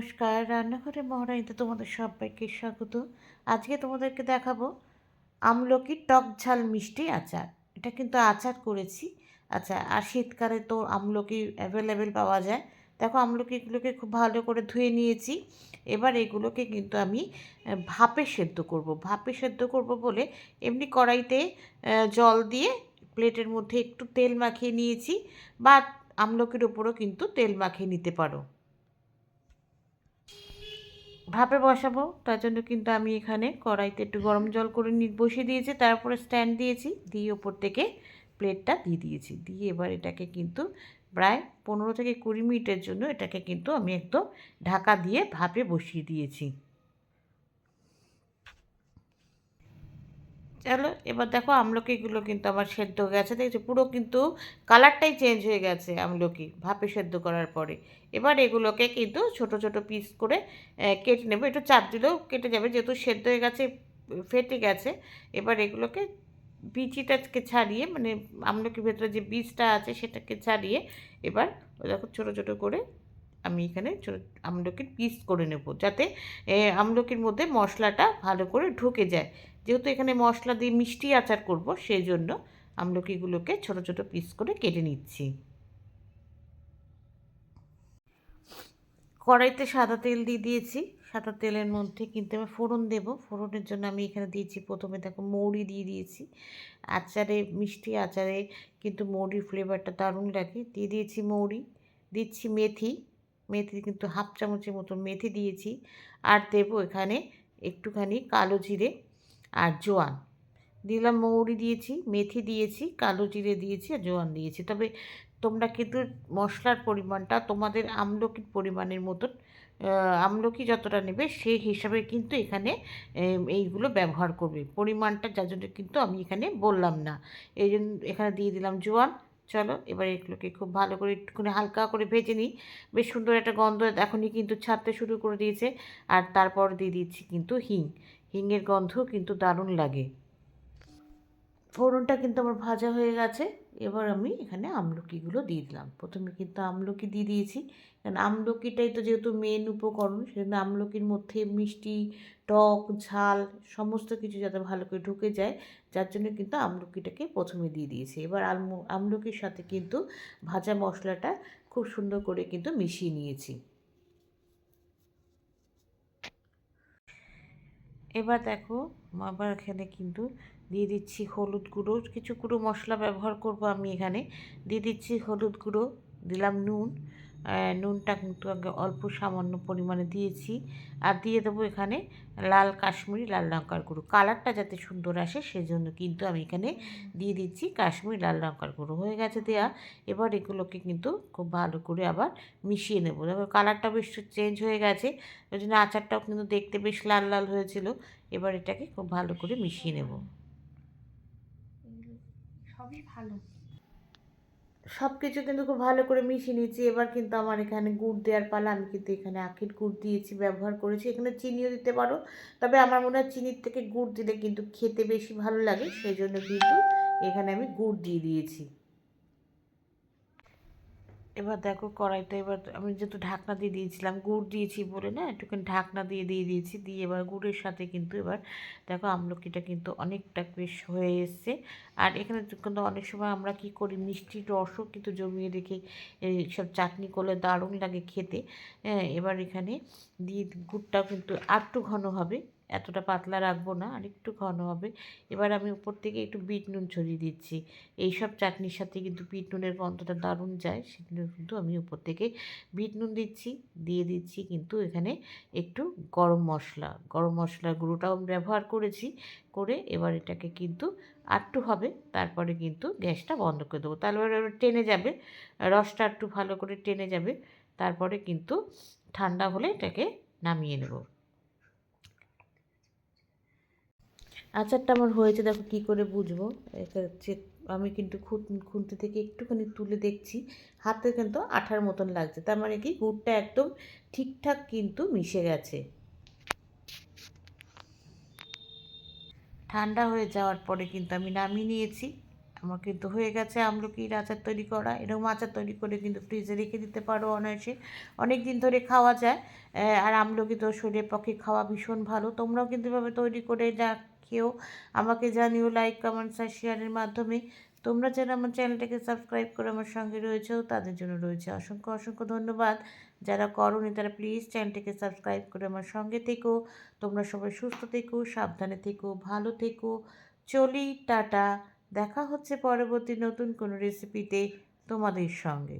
নমস্কার, রান্নাঘরে মহারানীতে তোমাদের সবাইকে স্বাগত। আজকে তোমাদেরকে দেখাবো আমলকির টক ঝাল মিষ্টি আচার। এটা কিন্তু আচার করেছি। আচ্ছা, আর শীতকালে তো আমলকি অ্যাভেলেবেল পাওয়া যায়। দেখো, আমলকিগুলোকে খুব ভালো করে ধুয়ে নিয়েছি। এবার এগুলোকে কিন্তু আমি ভাপে সেদ্ধ করব। ভাপে সেদ্ধ করব বলে এমনি কড়াইতে জল দিয়ে প্লেটের মধ্যে একটু তেল মাখিয়ে নিয়েছি, বা আমলকির ওপরও কিন্তু তেল মাখিয়ে নিতে পারো। ভাপে বসাবো, তার জন্য কিন্তু আমি এখানে কড়াইতে একটু গরম জল করে বসিয়ে দিয়েছি, তারপরে স্ট্যান্ড দিয়েছি, দিয়ে ওপর থেকে প্লেটটা দিয়ে দিয়েছি। দিয়ে এবার এটাকে কিন্তু প্রায় 15 থেকে 20 মিনিটের জন্য এটাকে কিন্তু আমি একদম ঢাকা দিয়ে ভাপে বসিয়ে দিয়েছি। চলো, এবার দেখো আমলকিগুলো কিন্তু আমার সেদ্ধ হয়ে গেছে, দেখছো পুরো কিন্তু কালারটাই চেঞ্জ হয়ে গেছে আমলকি ভাপে সেদ্ধ করার পরে। এবার এগুলোকে কিন্তু ছোট ছোট পিস করে কেটে নেবো। একটু চাপ দিলেও কেটে যাবে, যেহেতু সেদ্ধ হয়ে গেছে, ফেটে গেছে। এবার এগুলোকে বিচিটাকে ছাড়িয়ে, মানে আমলকির ভেতরে যে বীজটা আছে সেটাকে ছাড়িয়ে এবার দেখো ছোটো ছোটো করে আমি এখানে ছোটো আমলকির পিস করে নেব, যাতে আমলকির মধ্যে মশলাটা ভালো করে ঢুকে যায়। যেহেতু এখানে মশলা দিয়ে মিষ্টি আচার করব, সেই জন্য আমলকিগুলোকে ছোটো ছোটো পিস করে কেটে নিচ্ছি। কড়াইতে সাদা তেল দিয়ে দিয়েছি। সাদা তেলের মধ্যে কিন্তু আমি ফোড়ন দেব। ফোড়নের জন্য আমি এখানে দিয়েছি, প্রথমে দেখো মৌরি দিয়ে দিয়েছি। আচারে, মিষ্টি আচারে কিন্তু মৌরির ফ্লেভারটা দারুণ লাগে। দিয়ে দিয়েছি মৌরি, দিচ্ছি মেথি। মেথি কিন্তু হাফ চামচের মতো মেথি দিয়েছি। আর দেবো এখানে একটুখানি কালো জিরে আর জোয়ান দিলাম। মৌরি দিয়েছি, মেথি দিয়েছি, কালো জিরে দিয়েছি আর জোয়ান দিয়েছি। তবে তোমরা কিন্তু মশলার পরিমাণটা তোমাদের আমলকির পরিমাণের মতন, আমলকি যতটা নেবে সেই হিসাবে কিন্তু এখানে এইগুলো ব্যবহার করবে। পরিমাণটা যার জন্য কিন্তু আমি এখানে বললাম না। এই জন্য এখানে দিয়ে দিলাম জোয়ান। চলো, এবার এগুলোকে খুব ভালো করে একটুখানি হালকা করে ভেজে নিই। বেশ সুন্দর একটা গন্ধ এখনই কিন্তু ছাড়তে শুরু করে দিয়েছে। আর তারপর দিয়ে দিচ্ছি কিন্তু হিং। হিঙের গন্ধও কিন্তু দারুণ লাগে। ফোড়নটা কিন্তু আমার ভাজা হয়ে গেছে। এবার আমি এখানে আমলকিগুলো দিয়ে দিলাম। প্রথমে কিন্তু আমলকি দিয়ে দিয়েছি, কারণ আমলকিটাই তো যেহেতু মেন উপকরণ, সেজন্য আমলকির মধ্যে মিষ্টি, টক, ঝাল সমস্ত কিছু যাতে ভালো করে ঢুকে যায়, যার জন্য কিন্তু আমলকিটাকে প্রথমে দিয়ে দিয়েছি। এবার আমলকির সাথে কিন্তু ভাজা মশলাটা খুব সুন্দর করে কিন্তু মিশিয়ে নিয়েছি। এবার দেখো, আবার এখানে কিন্তু দিয়ে দিচ্ছি হলুদ গুঁড়ো। কিছু গুঁড়ো মশলা ব্যবহার করব আমি এখানে। দিয়ে দিচ্ছি হলুদ গুঁড়ো, দিলাম নুন। নুনটা কিন্তু আগে অল্প সামান্য পরিমাণে দিয়েছি। আর দিয়ে দেবো এখানে লাল কাশ্মীরি লাল লঙ্কার গুঁড়ো। কালারটা যাতে সুন্দর আসে সেজন্য কিন্তু আমি এখানে দিয়ে দিচ্ছি কাশ্মীরি লাল লঙ্কার গুঁড়ো। হয়ে গেছে দেয়া। এবার এগুলোকে কিন্তু খুব ভালো করে আবার মিশিয়ে নেবো। দেখো কালারটা বেশ চেঞ্জ হয়ে গেছে, ওই জন্য আচারটাও কিন্তু দেখতে বেশ লাল লাল হয়েছিল। এবার এটাকে খুব ভালো করে মিশিয়ে নেব। সবই ভালো, সব কিছু কিন্তু খুব ভালো করে মিশিয়ে নিয়েছি। এবার কিন্তু আমার এখানে গুড় দেওয়ার পালা। আমি কিন্তু এখানে আখের গুড় দিয়েছি, ব্যবহার করেছি। এখানে চিনিও দিতে পারো, তবে আমার মনে হয় চিনির থেকে গুড় দিলে কিন্তু খেতে বেশি ভালো লাগে, সেই জন্য কিন্তু এখানে আমি গুড় দিয়ে দিয়েছি। এবার দেখো কড়াইতে, এবার আমি যেহেতু ঢাকনা দিয়ে দিয়েছিলাম, গুড় দিয়েছি বলে না, একটুখানি ঢাকনা দিয়ে দিয়েছি। দিয়ে এবার গুড়ের সাথে কিন্তু এবার দেখো আমলকিটা কিন্তু অনেকটা বেশ হয়ে এসছে। আর এখানে কিন্তু অনেক সময় আমরা কি করি, মিষ্টির রসও কিন্তু জমিয়ে রেখে এইসব চাটনি করলে দারুণ লাগে খেতে। হ্যাঁ, এবার এখানে দিয়ে গুড়টাও কিন্তু আরটু ঘন হবে, এতটা পাতলা রাখবো না, আর একটু ঘন হবে। এবার আমি উপর থেকে একটু বিট নুন ছড়িয়ে দিচ্ছি। এইসব চাটনির সাথে কিন্তু বিট নুনের গন্ধটা দারুণ যায়, সেগুলো কিন্তু আমি উপর থেকে বিট নুন দিচ্ছি। দিয়ে দিচ্ছি কিন্তু এখানে একটু গরম মশলার গুঁড়োটাও আমি ব্যবহার করেছি। করে এবার এটাকে কিন্তু আটটু হবে, তারপরে কিন্তু গ্যাসটা বন্ধ করে দেবো। তাহলে এবার টেনে যাবে, রসটা একটু ভালো করে টেনে যাবে। তারপরে কিন্তু ঠান্ডা হলে এটাকে নামিয়ে নেব। আচারটা আমার হয়েছে, দেখো কী করে বুঝবো। এটা হচ্ছে, আমি কিন্তু খুন্তি থেকে একটুখানি তুলে দেখছি, হাতে কিন্তু আঠার মতন লাগছে, তার মানে কি গুড়টা একদম ঠিকঠাক কিন্তু মিশে গেছে। ঠান্ডা হয়ে যাওয়ার পরে কিন্তু আমি নামিয়ে নিয়েছি। আমার কিন্তু হয়ে গেছে আমলকির আচার তৈরি করা। এরকম আচার তৈরি করে কিন্তু ফ্রিজে রেখে দিতে পারো অনায়াসে, অনেক দিন ধরে খাওয়া যায়। আর আমলকি তো শরীরের পক্ষে খাওয়া ভীষণ ভালো। তোমরাও কিন্তু এভাবে তৈরি করে খেও। আমাকে জানিও লাইক, কমেন্টস আর শেয়ারের মাধ্যমে। তোমরা যারা আমার চ্যানেলটাকে সাবস্ক্রাইব করে আমার সঙ্গে রয়েছো তাদের জন্য রয়েছে অসংখ্য অসংখ্য ধন্যবাদ। যারা করোনি তারা প্লিজ চ্যানেলটাকে সাবস্ক্রাইব করে আমার সঙ্গে থেকো। তোমরা সবাই সুস্থ থেকো, সাবধানে থেকো, ভালো থেকো। চলি, টাটা। দেখা হচ্ছে পরবর্তী নতুন কোনো রেসিপিতে তোমাদের সঙ্গে।